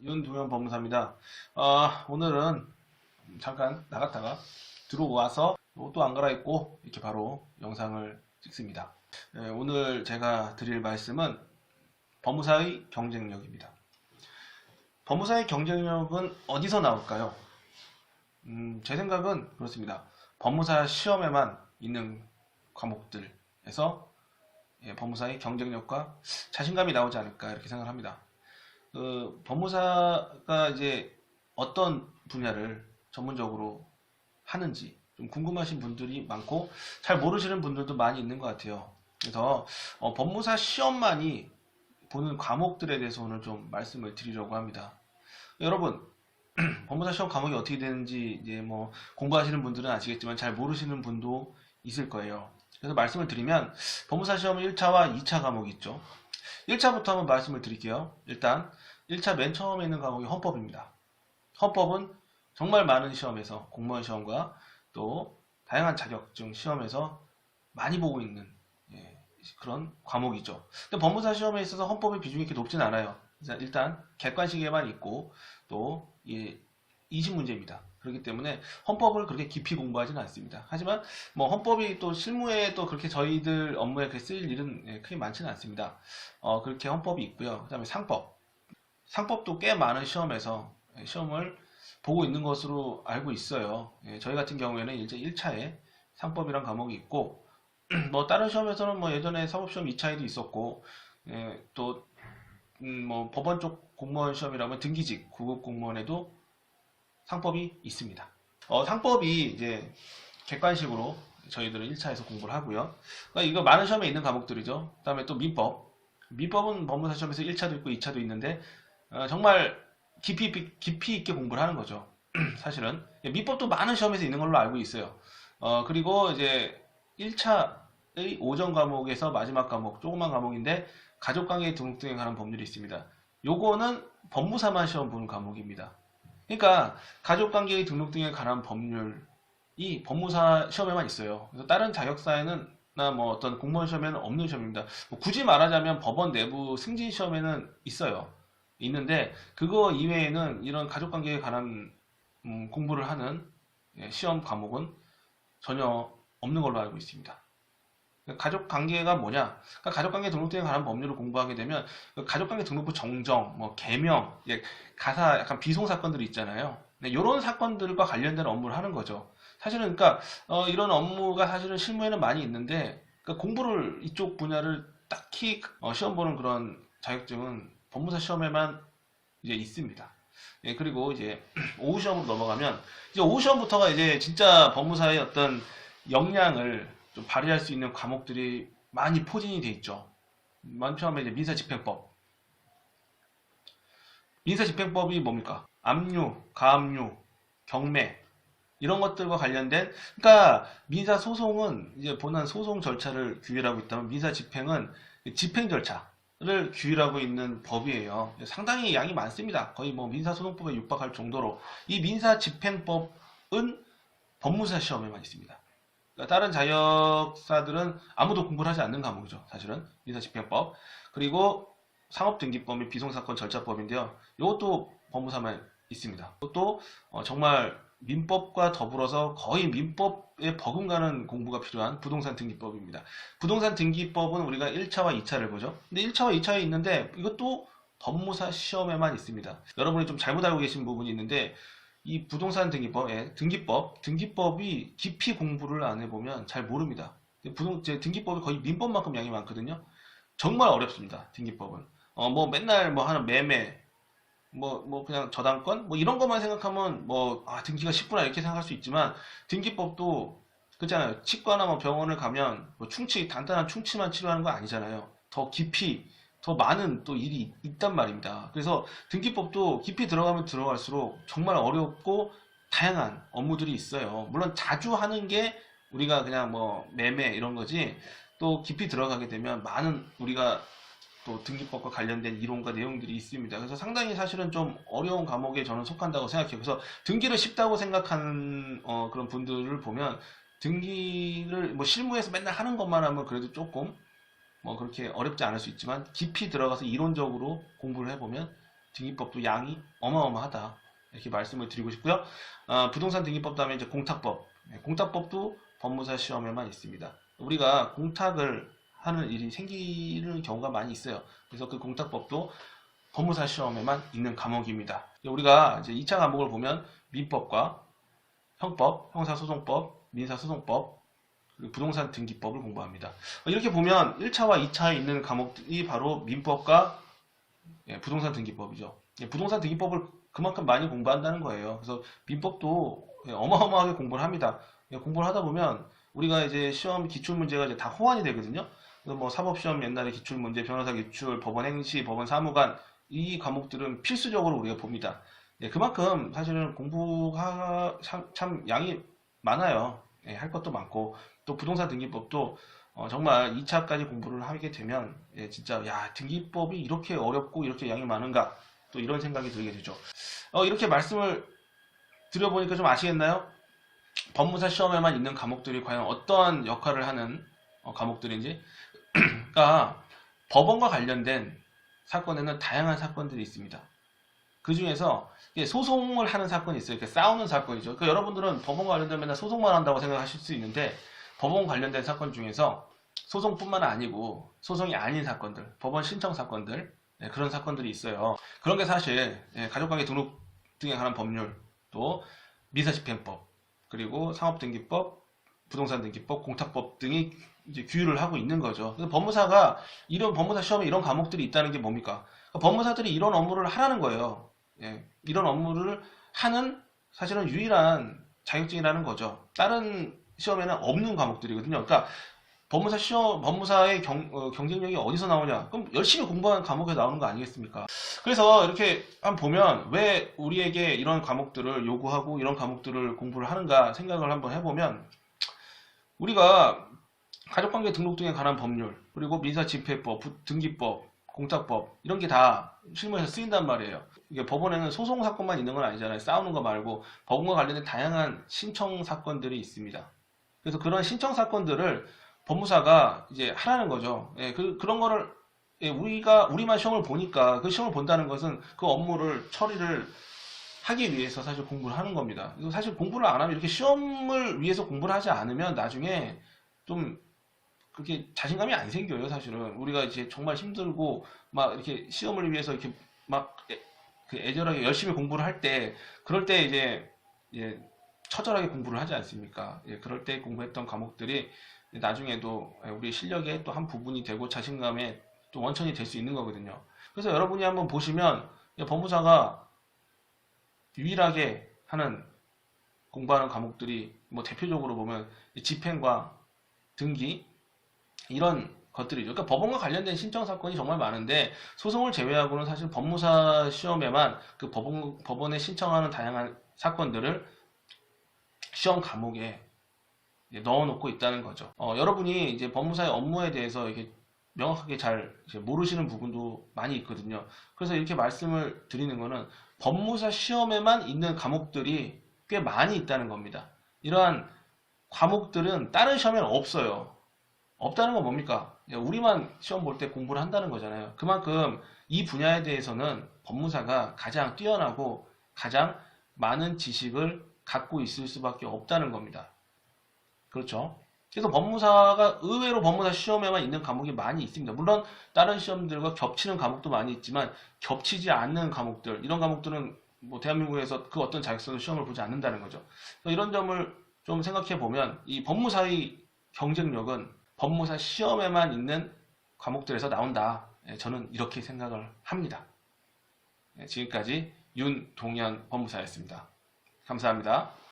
윤동현 법무사입니다. 오늘은 잠깐 나갔다가 들어와서 또 안 갈아입고 이렇게 바로 영상을 찍습니다. 오늘 제가 드릴 말씀은 법무사의 경쟁력입니다. 법무사의 경쟁력은 어디서 나올까요? 제 생각은 그렇습니다. 법무사 시험에만 있는 과목들에서 법무사의 경쟁력과 자신감이 나오지 않을까 이렇게 생각합니다. 법무사가 이제 어떤 분야를 전문적으로 하는지 좀 궁금하신 분들이 많고 잘 모르시는 분들도 많이 있는 것 같아요. 그래서 법무사 시험만이 보는 과목들에 대해서 오늘 좀 말씀을 드리려고 합니다. 여러분, 법무사 시험 과목이 어떻게 되는지 이제 뭐 공부하시는 분들은 아시겠지만 잘 모르시는 분도 있을 거예요. 그래서 말씀을 드리면 법무사 시험은 1차와 2차 과목이 있죠. 1차부터 한번 말씀을 드릴게요. 일단 1차 맨 처음에 있는 과목이 헌법입니다. 헌법은 정말 많은 시험에서 공무원 시험과 또 다양한 자격증 시험에서 많이 보고 있는 그런 과목이죠. 근데 법무사 시험에 있어서 헌법의 비중이 이렇게 높진 않아요. 일단 객관식에만 있고 또 20문제입니다. 그렇기 때문에 헌법을 그렇게 깊이 공부하지는 않습니다. 하지만 뭐 헌법이 또 실무에 또 그렇게 저희들 업무에 그렇게 쓰일 일은 크게 많지는 않습니다. 그렇게 헌법이 있고요. 그 다음에 상법도 꽤 많은 시험에서 시험을 보고 있는 것으로 알고 있어요. 저희 같은 경우에는 이제 1차에 상법이란 과목이 있고 뭐 다른 시험에서는 뭐 예전에 사법시험 2차에도 있었고 또 뭐 법원 쪽 공무원 시험이라면 등기직 9급 공무원에도 상법이 있습니다. 상법이 이제 객관식으로 저희들은 1차에서 공부를 하고요. 그러니까 이거 많은 시험에 있는 과목들이죠. 그 다음에 또 민법. 민법은 법무사 시험에서 1차도 있고 2차도 있는데 정말 깊이 있게 공부를 하는 거죠. 사실은 민법도 많은 시험에서 있는 걸로 알고 있어요. 그리고 이제 1차의 오전 과목에서 마지막 과목, 조그만 과목인데 가족관계 등록 등에 관한 법률이 있습니다. 요거는 법무사만 시험 보는 과목입니다. 그러니까 가족관계의 등록 등에 관한 법률이 법무사 시험에만 있어요. 그래서 다른 자격사에는 나 뭐 어떤 공무원 시험에는 없는 시험입니다. 뭐 굳이 말하자면 법원 내부 승진 시험에는 있어요. 있는데 그거 이외에는 이런 가족관계에 관한 공부를 하는 시험 과목은 전혀 없는 걸로 알고 있습니다. 가족관계가 뭐냐? 그러니까 가족관계 등록등에 관한 법률을 공부하게 되면 가족관계 등록부 정정, 뭐 개명, 가사 약간 비송 사건들이 있잖아요. 이런 사건들과 관련된 업무를 하는 거죠. 사실은 그러니까 이런 업무가 사실은 실무에는 많이 있는데 그러니까 공부를 이쪽 분야를 딱히 시험 보는 그런 자격증은 법무사 시험에만 이제 있습니다. 그리고 이제 오후 시험으로 넘어가면 이제 오후 시험부터가 이제 진짜 법무사의 어떤 역량을 좀 발휘할 수 있는 과목들이 많이 포진이 돼 있죠. 맨 처음에 이제 민사집행법. 민사집행법이 뭡니까? 압류, 가압류, 경매 이런 것들과 관련된 그러니까 민사소송은 이제 본안 소송 절차를 규율하고 있다면 민사집행은 집행 절차를 규율하고 있는 법이에요. 상당히 양이 많습니다. 거의 뭐 민사소송법에 육박할 정도로 이 민사집행법은 법무사 시험에만 있습니다. 그러니까 다른 자격사들은 아무도 공부를 하지 않는 과목이죠. 사실은 민사집행법 그리고 상업등기법 및 비송사건 절차법인데요. 이것도 법무사만 있습니다. 이것도 정말 민법과 더불어서 거의 민법에 버금가는 공부가 필요한 부동산 등기법입니다. 부동산 등기법은 우리가 1차와 2차를 보죠. 근데 1차와 2차에 있는데 이것도 법무사 시험에만 있습니다. 여러분이 좀 잘못 알고 계신 부분이 있는데 이 부동산 등기법이 깊이 공부를 안 해보면 잘 모릅니다. 등기법이 거의 민법만큼 양이 많거든요. 정말 어렵습니다. 등기법은. 뭐 맨날 뭐 하는 매매, 뭐 그냥 저당권, 뭐 이런 것만 생각하면 등기가 쉽구나 이렇게 생각할 수 있지만 등기법도 그렇잖아요. 치과나 뭐 병원을 가면 뭐 간단한 충치만 치료하는 거 아니잖아요. 더 깊이 더 많은 또 일이 있단 말입니다. 그래서 등기법도 깊이 들어가면 들어갈수록 정말 어렵고 다양한 업무들이 있어요. 물론 자주 하는 게 우리가 그냥 뭐 매매 이런 거지 또 깊이 들어가게 되면 많은 우리가 또 등기법과 관련된 이론과 내용들이 있습니다. 그래서 상당히 사실은 좀 어려운 과목에 저는 속한다고 생각해요. 그래서 등기를 쉽다고 생각하는 그런 분들을 보면 등기를 뭐 실무에서 맨날 하는 것만 하면 그래도 조금 뭐 그렇게 어렵지 않을 수 있지만 깊이 들어가서 이론적으로 공부를 해보면 등기법도 양이 어마어마하다. 이렇게 말씀을 드리고 싶고요. 부동산 등기법 다음에 이제 공탁법. 공탁법도 법무사 시험에만 있습니다. 우리가 공탁을 하는 일이 생기는 경우가 많이 있어요. 그래서 그 공탁법도 법무사 시험에만 있는 과목입니다. 우리가 이제 2차 과목을 보면 민법과 형법, 형사소송법, 민사소송법, 그리고 부동산 등기법을 공부합니다. 이렇게 보면 1차와 2차에 있는 과목이 바로 민법과 부동산 등기법이죠. 부동산 등기법을 그만큼 많이 공부한다는 거예요. 그래서 민법도 어마어마하게 공부를 합니다. 공부를 하다 보면 우리가 이제 시험 기출문제가 이제 다 호환이 되거든요. 그래서 뭐 사법시험 옛날에 기출문제, 변호사 기출, 법원 행시, 법원 사무관 이 과목들은 필수적으로 우리가 봅니다. 그만큼 사실은 공부가 참 양이 많아요. 할 것도 많고 또 부동산 등기법도 정말 2차까지 공부를 하게 되면 진짜 야 등기법이 이렇게 어렵고 이렇게 양이 많은가 또 이런 생각이 들게 되죠. 이렇게 말씀을 드려보니까 좀 아시겠나요? 법무사 시험에만 있는 과목들이 과연 어떠한 역할을 하는 과목들인지. 그러니까 법원과 관련된 사건에는 다양한 사건들이 있습니다. 그 중에서 소송을 하는 사건이 있어요. 이렇게 싸우는 사건이죠. 그러니까 여러분들은 법원 관련된 맨날 소송만 한다고 생각하실 수 있는데 법원 관련된 사건 중에서 소송뿐만 아니고 소송이 아닌 사건들, 법원 신청 사건들 그런 사건들이 있어요. 그런 게 사실 가족관계 등록 등에 관한 법률, 또 민사집행법, 그리고 상업등기법, 부동산등기법, 공탁법 등이 이제 규율을 하고 있는 거죠. 그래서 법무사가 이런 법무사 시험에 이런 과목들이 있다는 게 뭡니까? 그러니까 법무사들이 이런 업무를 하라는 거예요. 이런 업무를 하는 사실은 유일한 자격증이라는 거죠. 다른 시험에는 없는 과목들이거든요. 그러니까 법무사 시험, 법무사의 경쟁력이 어디서 나오냐? 그럼 열심히 공부한 과목에서 나오는 거 아니겠습니까? 그래서 이렇게 한번 보면 왜 우리에게 이런 과목들을 요구하고 이런 과목들을 공부를 하는가 생각을 한번 해보면 우리가 가족관계 등록 등에 관한 법률, 그리고 민사집행법, 등기법, 공탁법 이런 게 다 실무에서 쓰인단 말이에요. 이게 법원에는 소송 사건만 있는 건 아니잖아요. 싸우는 거 말고 법원과 관련된 다양한 신청 사건들이 있습니다. 그래서 그런 신청 사건들을 법무사가 이제 하라는 거죠. 그런 거를 우리만 시험을 보니까 그 시험을 본다는 것은 그 업무를 처리를 하기 위해서 사실 공부를 하는 겁니다. 그래서 사실 공부를 안 하면 이렇게 시험을 위해서 공부를 하지 않으면 나중에 좀 그렇게 자신감이 안 생겨요, 사실은. 우리가 이제 정말 힘들고 막 이렇게 시험을 위해서 이렇게 막 그 애절하게 열심히 공부를 할 때 그럴 때 이제 처절하게 공부를 하지 않습니까? 그럴 때 공부했던 과목들이 나중에도 우리 실력의 또 한 부분이 되고 자신감의 또 원천이 될 수 있는 거거든요. 그래서 여러분이 한번 보시면 법무사가 유일하게 하는 공부하는 과목들이 뭐 대표적으로 보면 집행과 등기 이런 것들이죠. 그러니까 법원과 관련된 신청 사건이 정말 많은데 소송을 제외하고는 사실 법무사 시험에만 그 법원에 신청하는 다양한 사건들을 시험 과목에 넣어놓고 있다는 거죠. 여러분이 이제 법무사의 업무에 대해서 이렇게 명확하게 잘 모르시는 부분도 많이 있거든요. 그래서 이렇게 말씀을 드리는 거는 법무사 시험에만 있는 과목들이 꽤 많이 있다는 겁니다. 이러한 과목들은 다른 시험에는 없어요. 없다는 건 뭡니까? 우리만 시험 볼 때 공부를 한다는 거잖아요. 그만큼 이 분야에 대해서는 법무사가 가장 뛰어나고 가장 많은 지식을 갖고 있을 수밖에 없다는 겁니다. 그렇죠? 그래서 법무사가 의외로 법무사 시험에만 있는 과목이 많이 있습니다. 물론 다른 시험들과 겹치는 과목도 많이 있지만 겹치지 않는 과목들, 이런 과목들은 뭐 대한민국에서 그 어떤 자격증 시험을 보지 않는다는 거죠. 이런 점을 좀 생각해 보면 이 법무사의 경쟁력은 법무사 시험에만 있는 과목들에서 나온다. 저는 이렇게 생각을 합니다. 지금까지 윤동현 법무사였습니다. 감사합니다.